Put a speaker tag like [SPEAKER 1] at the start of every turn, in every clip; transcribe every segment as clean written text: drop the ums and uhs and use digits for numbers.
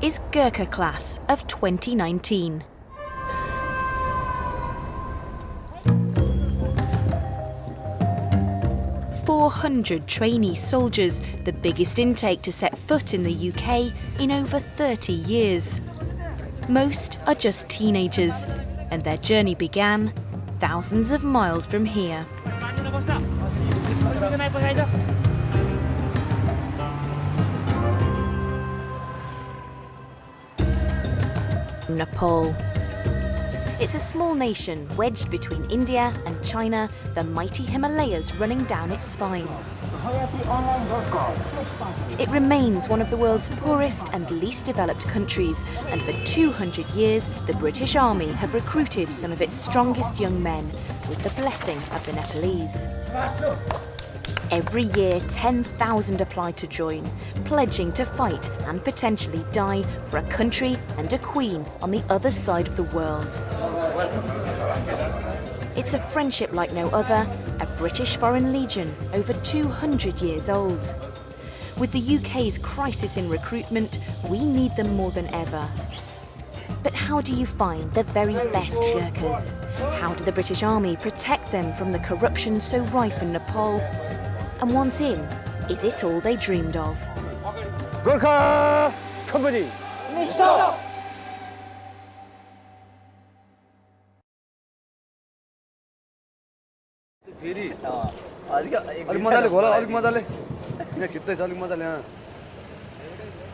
[SPEAKER 1] is Gurkha class of 2019. "400 trainee soldiers, the biggest intake to set foot in the UK in over 30 years. Most are just teenagers, and their journey began thousands of miles from here. Nepal. It's a small nation wedged between India and China, the mighty Himalayas running down its spine. It remains one of the world's poorest and least developed countries, and for 200 years the British Army have recruited some of its strongest young men with the blessing of the Nepalese. Every year 10,000 apply to join, pledging to fight and potentially die for a country and a queen on the other side of the world. It's a friendship like no other, a British Foreign Legion over 200 years old. With the UK's crisis in recruitment, we need them more than ever. But how do you find the very best Gurkhas? How do the British Army protect them from the corruption so rife in Nepal? And once in, is it all they dreamed of?
[SPEAKER 2] Gurkha company! Stop!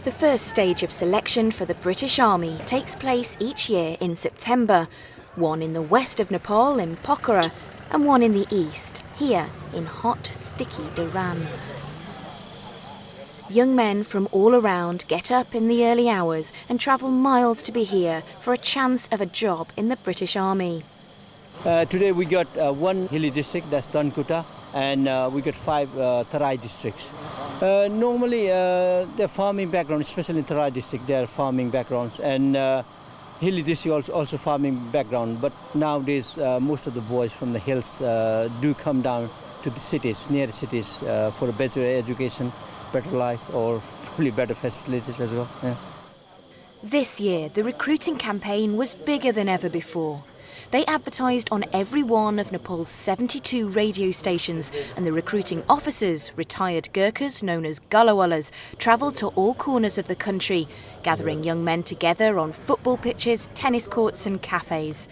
[SPEAKER 1] The first stage of selection for the British Army takes place each year in September, one in the west of Nepal in Pokhara, and one in the east, here in hot, sticky Dharan. Young men from all around get up in the early hours and travel miles to be here for a chance of a job in the British Army.
[SPEAKER 3] Today we got one hilly district, that's Dankuta, and we got 5 Tarai districts. Normally they're farming background, especially in Tarai district, they're farming backgrounds, and hilly district also farming background. But nowadays most of the boys from the hills do come down to the cities, near the cities, for a better education, better life, or probably better facilities as well. Yeah.
[SPEAKER 1] This year the recruiting campaign was bigger than ever before. They advertised on every one of Nepal's 72 radio stations, and the recruiting officers, retired Gurkhas known as Gulawallas, travelled to all corners of the country, gathering young men together on football pitches, tennis courts and cafes.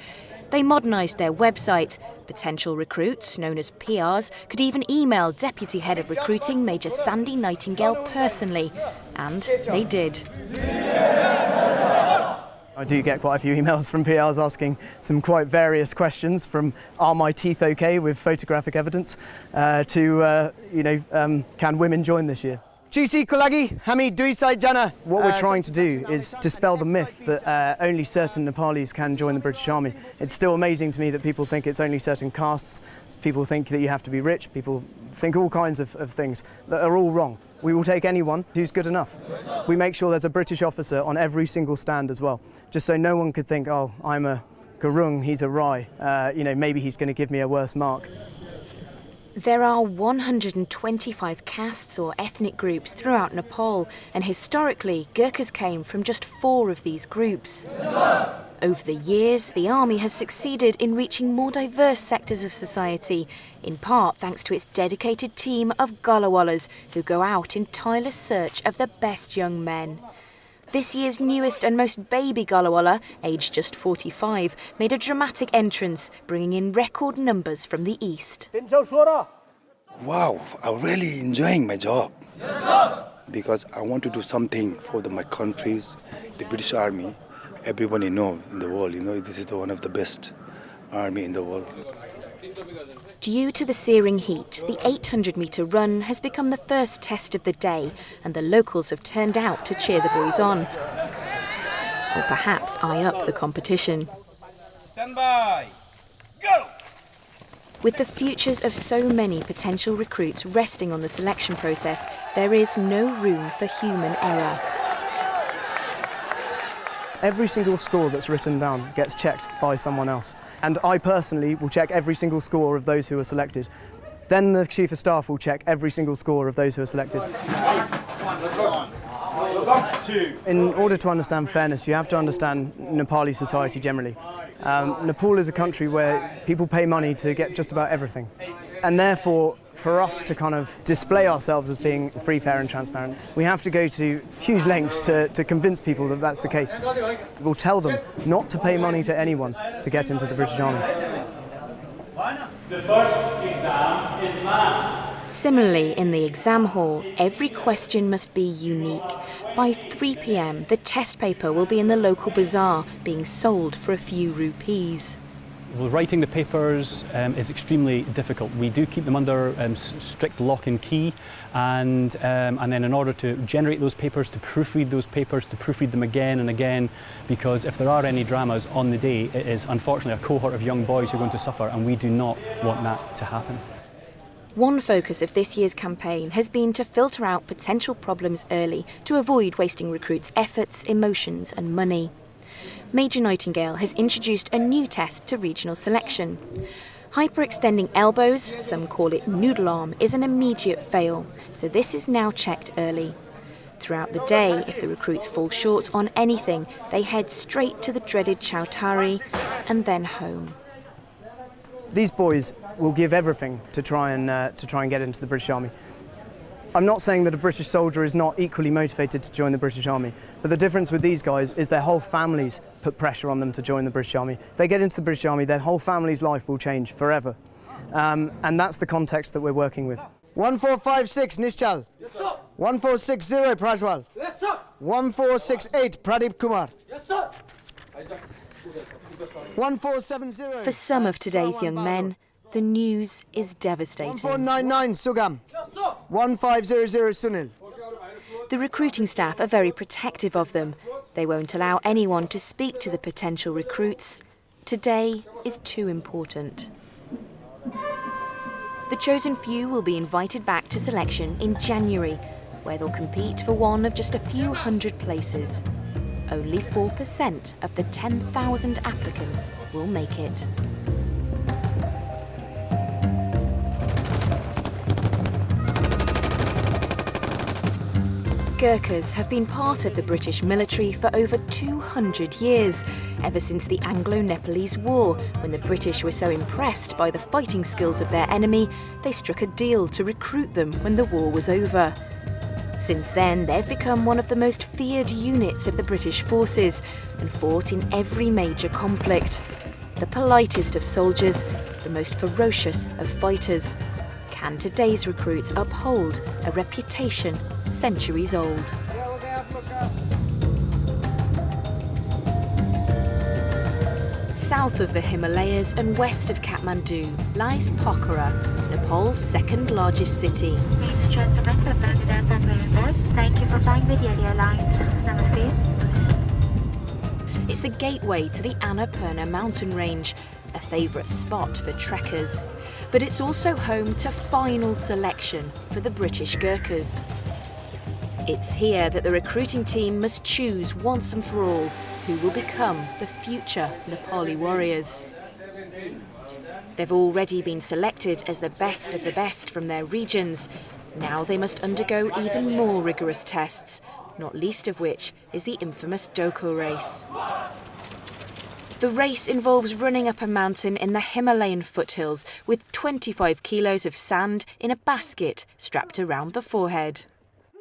[SPEAKER 1] They modernised their website. Potential recruits, known as PRs, could even email Deputy Head of Recruiting Major Sandy Nightingale personally. And they did.
[SPEAKER 4] I do get quite a few emails from PRs asking some quite various questions, from "Are my teeth okay?" with photographic evidence to can women join this year? What we're trying to do is dispel the myth that only certain Nepalis can join the British Army. It's still amazing to me that people think it's only certain castes, people think that you have to be rich, people think all kinds of things that are all wrong. We will take anyone who's good enough. We make sure there's a British officer on every single stand as well, just so no one could think, oh, I'm a Gurung, he's a Rai, maybe he's going to give me a worse mark.
[SPEAKER 1] There are 125 castes or ethnic groups throughout Nepal, and historically Gurkhas came from just 4 of these groups. Over the years, the army has succeeded in reaching more diverse sectors of society, in part thanks to its dedicated team of Gulawallas who go out in tireless search of the best young men. This year's newest and most baby Gulawalla, aged just 45, made a dramatic entrance, bringing in record numbers from the east.
[SPEAKER 5] Wow, I'm really enjoying my job. Yes, sir. Because I want to do something for my countries, the British Army. Everybody knows in the world, this is one of the best army in the world.
[SPEAKER 1] Due to the searing heat, the 800-metre run has become the first test of the day, and the locals have turned out to cheer the boys on. Or perhaps eye up the competition.
[SPEAKER 6] Stand by! Go!
[SPEAKER 1] With the futures of so many potential recruits resting on the selection process, there is no room for human error.
[SPEAKER 4] Every single score that's written down gets checked by someone else. And I personally will check every single score of those who are selected. Then the Chief of Staff will check every single score of those who are selected. In order to understand fairness, you have to understand Nepali society generally. Nepal is a country where people pay money to get just about everything. And therefore, for us to kind of display ourselves as being free, fair and transparent, we have to go to huge lengths to convince people that that's the case. We'll tell them not to pay money to anyone to get into the British Army.
[SPEAKER 7] The first exam is maths.
[SPEAKER 1] Similarly, in the exam hall, every question must be unique. By 3 p.m, the test paper will be in the local bazaar, being sold for a few rupees.
[SPEAKER 8] Well, writing the papers is extremely difficult. We do keep them under strict lock and key, and then in order to generate those papers, to proofread those papers, to proofread them again and again, because if there are any dramas on the day, it is unfortunately a cohort of young boys who are going to suffer, and we do not want that to happen.
[SPEAKER 1] One focus of this year's campaign has been to filter out potential problems early to avoid wasting recruits' efforts, emotions and money. Major Nightingale has introduced a new test to regional selection. Hyperextending elbows, some call it noodle arm, is an immediate fail, so this is now checked early. Throughout the day, if the recruits fall short on anything, they head straight to the dreaded Chowtari and then home.
[SPEAKER 4] These boys will give everything to try and get into the British Army. I'm not saying that a British soldier is not equally motivated to join the British Army, but the difference with these guys is their whole families put pressure on them to join the British Army. If they get into the British Army, their whole family's life will change forever. And that's the context that we're working with. 1456 Nischal. Yes, sir. 1460 Prajwal. Yes, sir. 1468 Pradeep Kumar. Yes, sir. 1470.
[SPEAKER 1] For some of today's young men, the news is devastating.
[SPEAKER 4] 1499 Sugam. Yes, sir. 1500 Sunil.
[SPEAKER 1] The recruiting staff are very protective of them. They won't allow anyone to speak to the potential recruits. Today is too important. The chosen few will be invited back to selection in January, where they'll compete for one of just a few hundred places. Only 4% of the 10,000 applicants will make it. Gurkhas have been part of the British military for over 200 years, ever since the Anglo-Nepalese War, when the British were so impressed by the fighting skills of their enemy, they struck a deal to recruit them when the war was over. Since then, they've become one of the most feared units of the British forces and fought in every major conflict. The politest of soldiers, the most ferocious of fighters. Can today's recruits uphold a reputation centuries old? South of the Himalayas and west of Kathmandu lies Pokhara, Nepal's second largest city.
[SPEAKER 9] Ladies and gentlemen, the landed airport will report. Thank you for flying with Delhi Airlines. Namaste.
[SPEAKER 1] It's the gateway to the Annapurna mountain range, a favourite spot for trekkers. But it's also home to final selection for the British Gurkhas. It's here that the recruiting team must choose once and for all who will become the future Nepali warriors. They've already been selected as the best of the best from their regions. Now they must undergo even more rigorous tests, not least of which is the infamous Doko race. The race involves running up a mountain in the Himalayan foothills with 25 kilos of sand in a basket strapped around the forehead.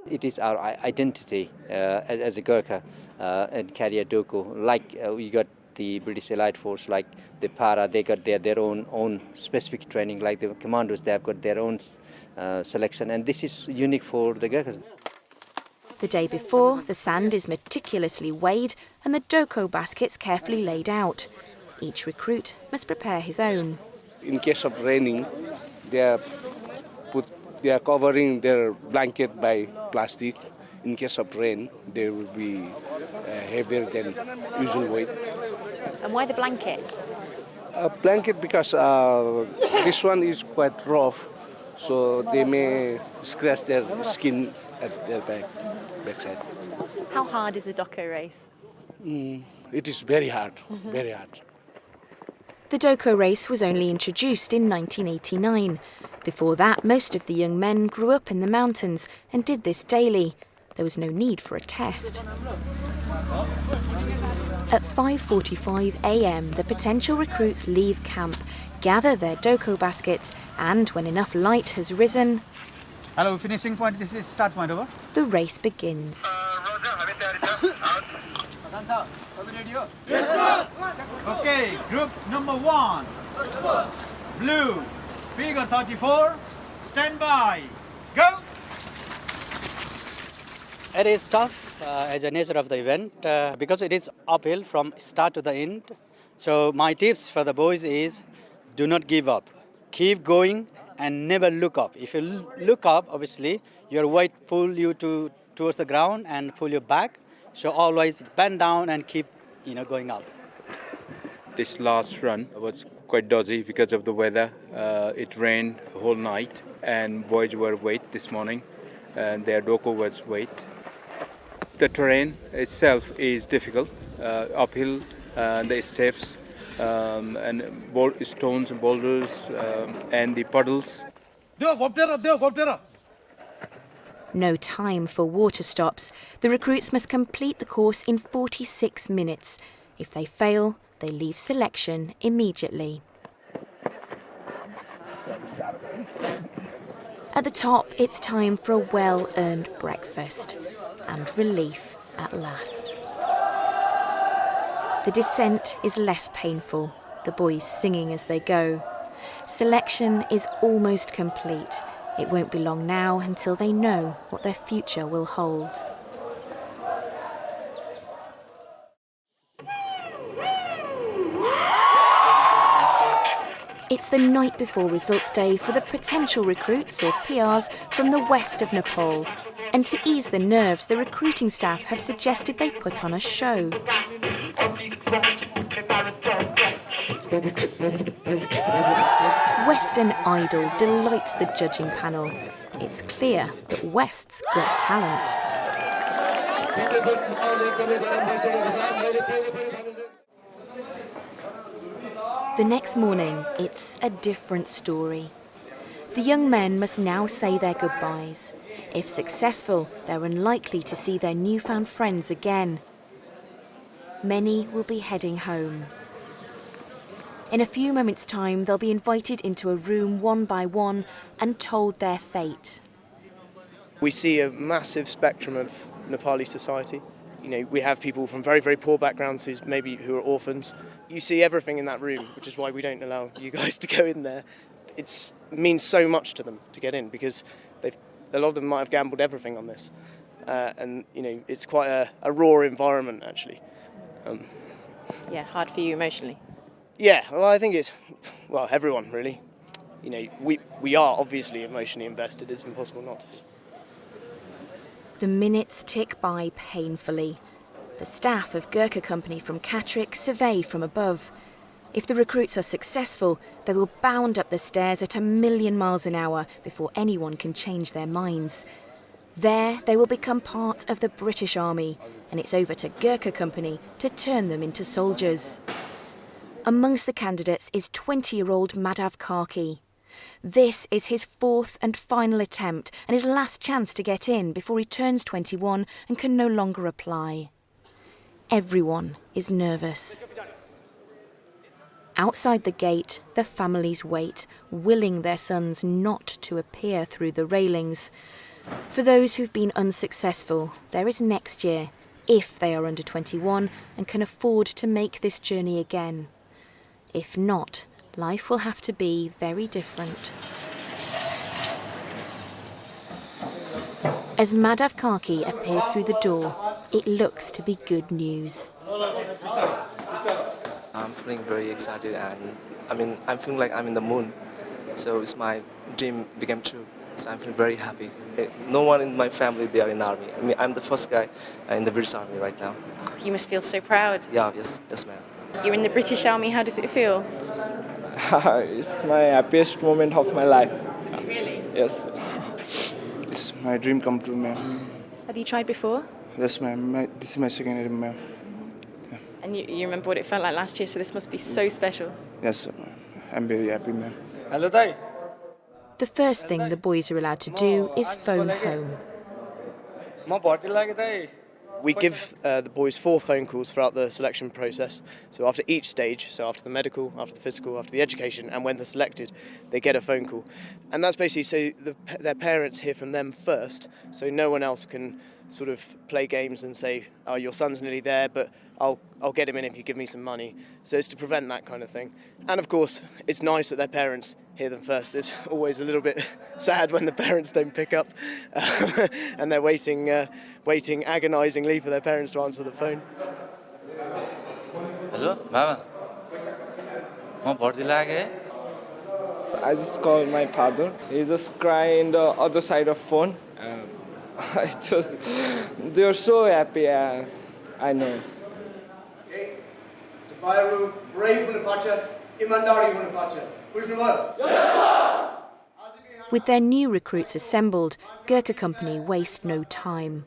[SPEAKER 3] It is our identity as a Gurkha and carry a Doko. Like we got the British Elite Force, like the Para, they got their own specific training. Like the commandos, they have got their own selection, and this is unique for the Gurkhas.
[SPEAKER 1] The day before, the sand is meticulously weighed and the Doko baskets carefully laid out. Each recruit must prepare his own.
[SPEAKER 10] In case of raining, they are covering their blanket by plastic. In case of rain, they will be heavier than usual weight.
[SPEAKER 1] And why the blanket?
[SPEAKER 10] Blanket because this one is quite rough, so they may scratch their skin at their backside.
[SPEAKER 1] How hard is the Doko race?
[SPEAKER 10] It is very hard, very hard.
[SPEAKER 1] The Doko race was only introduced in 1989. Before that, most of the young men grew up in the mountains and did this daily. there was no need for a test. At 5:45 a.m, the potential recruits leave camp, gather their doko baskets, and when enough light has risen,
[SPEAKER 7] Hello, finishing point, this is start point, over.
[SPEAKER 1] the race begins.
[SPEAKER 7] Yes, sir. Okay, group number 1. Blue, figure 34, stand by, go!
[SPEAKER 3] It is tough as a nature of the event because it is uphill from start to the end. So my tips for the boys is do not give up. Keep going and never look up. If you look up, obviously, your weight pull you towards the ground and pull you back. So always bend down and keep going up.
[SPEAKER 11] This last run was quite dodgy because of the weather. It rained the whole night and boys were wet this morning and their doko was wet. The terrain itself is difficult, uphill, the steps and stones and boulders and the puddles.
[SPEAKER 1] No time for water stops. The recruits must complete the course in 46 minutes. If they fail, they leave selection immediately. At the top, it's time for a well-earned breakfast and relief at last. The descent is less painful, the boys singing as they go. Selection is almost complete. It won't be long now until they know what their future will hold. It's the night before results day for the potential recruits, or PRs, from the west of Nepal. And to ease the nerves, the recruiting staff have suggested they put on a show. Western Idol delights the judging panel. It's clear that West's got talent. The next morning, it's a different story. The young men must now say their goodbyes. If successful, they're unlikely to see their newfound friends again. Many will be heading home. In a few moments' time, they'll be invited into a room one by one and told their fate.
[SPEAKER 4] We see a massive spectrum of Nepali society. We have people from very, very poor backgrounds who are orphans. You see everything in that room, which is why we don't allow you guys to go in there. It means so much to them to get in because a lot of them might have gambled everything on this. And it's quite a raw environment, actually.
[SPEAKER 12] Yeah, hard for you emotionally?
[SPEAKER 4] Yeah, well, I think everyone, really. We are obviously emotionally invested. It's impossible not to be.
[SPEAKER 1] The minutes tick by painfully. The staff of Gurkha company from Catterick survey from above. If the recruits are successful, they will bound up the stairs at 1,000,000 miles an hour before anyone can change their minds. There, they will become part of the British Army, and it's over to Gurkha company to turn them into soldiers. Amongst the candidates is 20-year-old Madhav Karki. This is his fourth and final attempt and his last chance to get in before he turns 21 and can no longer apply. Everyone is nervous. Outside the gate, the families wait, willing their sons not to appear through the railings. For those who've been unsuccessful, there is next year, if they are under 21 and can afford to make this journey again. If not, life will have to be very different. As Madhav Karki appears through the door, it looks to be good news.
[SPEAKER 13] I'm feeling very excited and I'm feeling like I'm in the moon. So it's my dream became true. So I'm feeling very happy. No one in my family, they are in the army. I'm the first guy in the British Army right now.
[SPEAKER 12] You must feel so proud.
[SPEAKER 13] Yeah, yes ma'am.
[SPEAKER 12] You're in the British Army, how does it feel?
[SPEAKER 14] It's my happiest moment of my life.
[SPEAKER 12] Really?
[SPEAKER 14] Yes. It's my dream come true, ma'am.
[SPEAKER 12] Have you tried before?
[SPEAKER 14] Yes, ma'am. This is my second year, ma'am. Yeah.
[SPEAKER 12] And you remember what it felt like last year, so this must be so special.
[SPEAKER 14] Yes, I'm very happy, ma'am.
[SPEAKER 4] Hello, Dai.
[SPEAKER 1] The first thing the boys are allowed to do is phone home.
[SPEAKER 4] We give the boys 4 phone calls throughout the selection process. So after each stage, so after the medical, after the physical, after the education, and when they're selected, they get a phone call. And that's basically so their parents hear from them first, so no one else can sort of play games and say, oh, your son's nearly there, but I'll get him in if you give me some money. So it's to prevent that kind of thing. And of course, it's nice that their parents hear them first. It's always a little bit sad when the parents don't pick up and they're waiting agonizingly for their parents to answer the phone.
[SPEAKER 15] Hello, Mama.
[SPEAKER 14] I just called my father. He's just crying the other side of phone. They're so happy. I know.
[SPEAKER 1] With their new recruits assembled, Gurkha Company waste no time.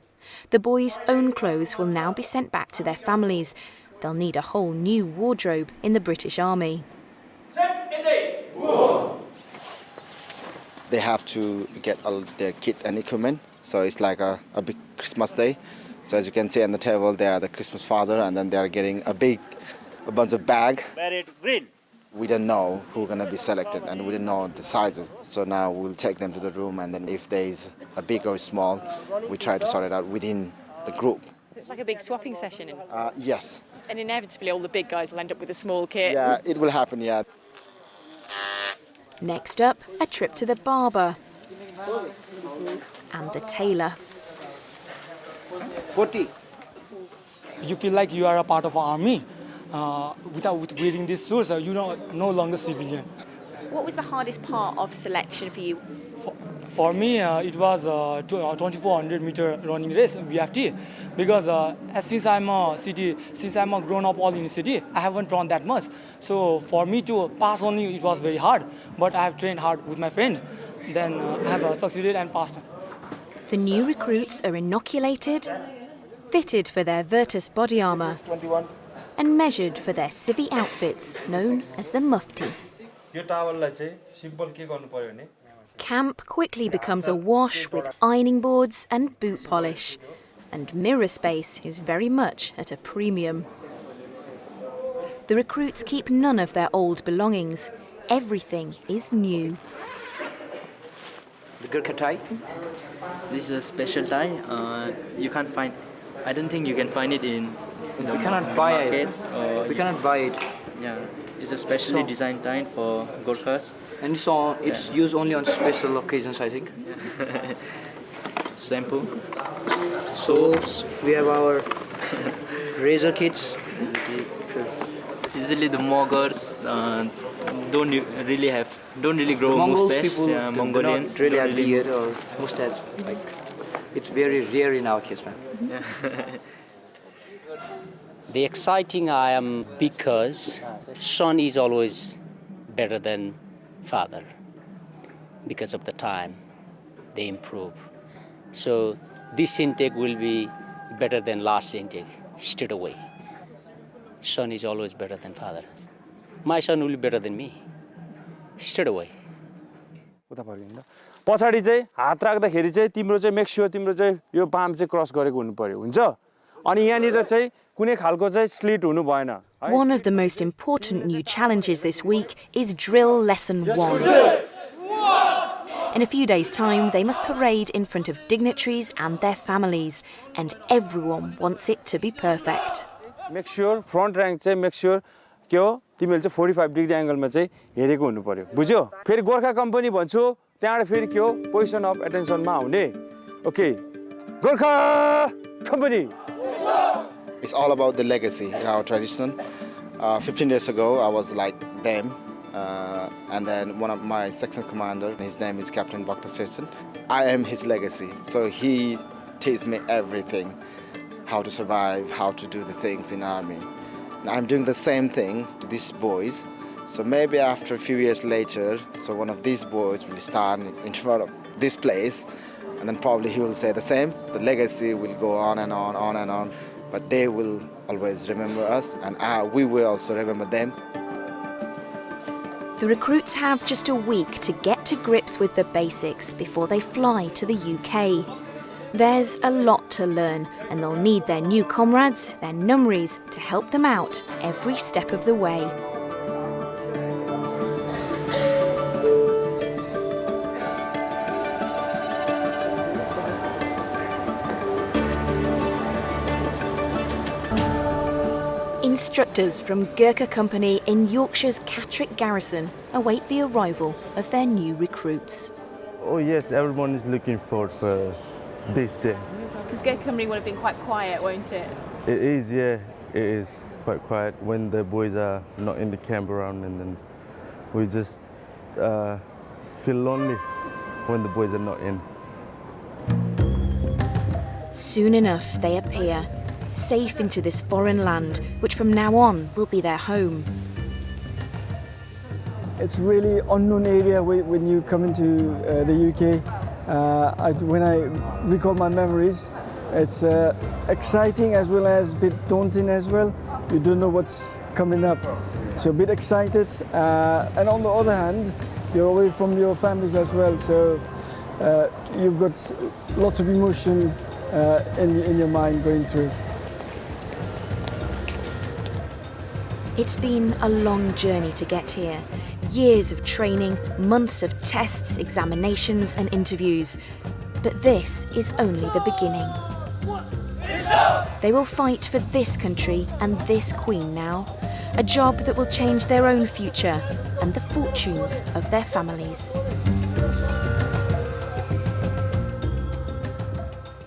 [SPEAKER 1] The boys' own clothes will now be sent back to their families. They'll need a whole new wardrobe in the British Army.
[SPEAKER 16] They have to get all their kit and equipment, so it's like a big Christmas day. So as you can see on the table, they are the Christmas father, and then they are getting a bunch of bag.
[SPEAKER 7] Green.
[SPEAKER 16] We don't know who's gonna be selected, and we don't know the sizes. So now we'll take them to the room, and then if there is a big or small, we try to sort it out within the group.
[SPEAKER 12] So it's like a big swapping session.
[SPEAKER 16] Yes.
[SPEAKER 12] And inevitably all the big guys will end up with a small kit.
[SPEAKER 16] Yeah, it will happen, yeah.
[SPEAKER 1] Next up, a trip to the barber and the tailor.
[SPEAKER 16] 40.
[SPEAKER 17] You feel like you are a part of our army. Without wearing these suits, you are no longer civilian.
[SPEAKER 12] What was the hardest part of selection for you?
[SPEAKER 17] For me, it was a 2400 meter running race, BFT, because since I'm a grown up all in the city, I haven't run that much. So for me to pass only, it was very hard. But I have trained hard with my friend. Then I have succeeded and passed.
[SPEAKER 1] The new recruits are inoculated, fitted for their Virtus body armour, and measured for their civvy outfits known as the mufti. Camp quickly becomes awash with ironing boards and boot polish, and mirror space is very much at a premium. The recruits keep none of their old belongings. Everything is new.
[SPEAKER 18] The Gurkha tie. This is a special tie. I don't think you can find it in the markets. We cannot buy it. Yeah, it's a specially designed tie for Gurkhas.
[SPEAKER 19] And it's used only on special occasions, I think.
[SPEAKER 18] Shampoo,
[SPEAKER 19] soaps. We have our razor kits.
[SPEAKER 18] Usually the Mongols don't really grow mustache. Yeah, Mongolians
[SPEAKER 19] don't really have beard or mustache. Like, it's very rare in our case, man.
[SPEAKER 20] The exciting I am because son is always better than father. Because of the time, they improve. So this intake will be better than last intake, straight away. Son is always better than father. My son will be better than me, straight away.
[SPEAKER 2] पछाडी चाहिँ हात राख्दाखेरि चाहिँ तिम्रो चाहिँ make sure तिम्रो चाहिँ यो balm चाहिँ क्रस गरेको हुनु पर्यो हुन्छ अनि यहाँनिर चाहिँ कुनै खालको चाहिँ स्लिट हुनु भएन.
[SPEAKER 1] One of the most important new challenges this week is drill lesson 1. In a few days' time, they must parade in front of dignitaries and their families, and everyone wants it to be perfect.
[SPEAKER 2] Make sure front rank चाहिँ make sure के हो तिमीले चाहिँ 45 degree एंगलमा चाहिँ हेरेको हुनु पर्यो बुझ्यो फेरि गोर्खा कम्पनी भन्छु त्यहाँबाट फेरि के हो पोजिसन अफ एटेन्सनमा आउने okay Gorkha company.
[SPEAKER 16] It's all about the legacy in our tradition. 15 years ago, I was like them. And then one of my section commander, his name is Captain Bhakta Sesson. I am his legacy. So he teaches me everything, how to survive, how to do the things in army. Now I'm doing the same thing to these boys. So maybe after a few years later, so one of these boys will stand in front of this place, and then probably he will say the same. The legacy will go on and on, on and on. But they will always remember us, and we will also remember them.
[SPEAKER 1] The recruits have just a week to get to grips with the basics before they fly to the UK. There's a lot to learn, and they'll need their new comrades, their numris, to help them out every step of the way. Instructors from Gurkha Company in Yorkshire's Catterick Garrison await the arrival of their new recruits.
[SPEAKER 15] Oh yes, everyone is looking forward for this day.
[SPEAKER 12] Because Gurkha Company would have been quite quiet, won't it?
[SPEAKER 15] It is, yeah, it is quite quiet when the boys are not in the camp around, and then we just feel lonely when the boys are not in.
[SPEAKER 1] Soon enough they appear, safe into this foreign land, which from now on will be their home.
[SPEAKER 21] It's really unknown area when you come into the UK. When I recall my memories, it's exciting as well as a bit daunting as well. You don't know what's coming up. So a bit excited, and on the other hand, you're away from your families as well. So you've got lots of emotion in your mind going through.
[SPEAKER 1] It's been a long journey to get here. Years of training, months of tests, examinations and interviews. But this is only the beginning. They will fight for this country and this queen now. A job that will change their own future and the fortunes of their families.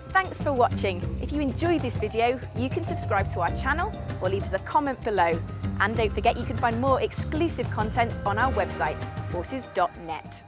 [SPEAKER 12] Thanks for watching. If you enjoyed this video, you can subscribe to our channel or leave us a comment below. And don't forget, you can find more exclusive content on our website, forces.net.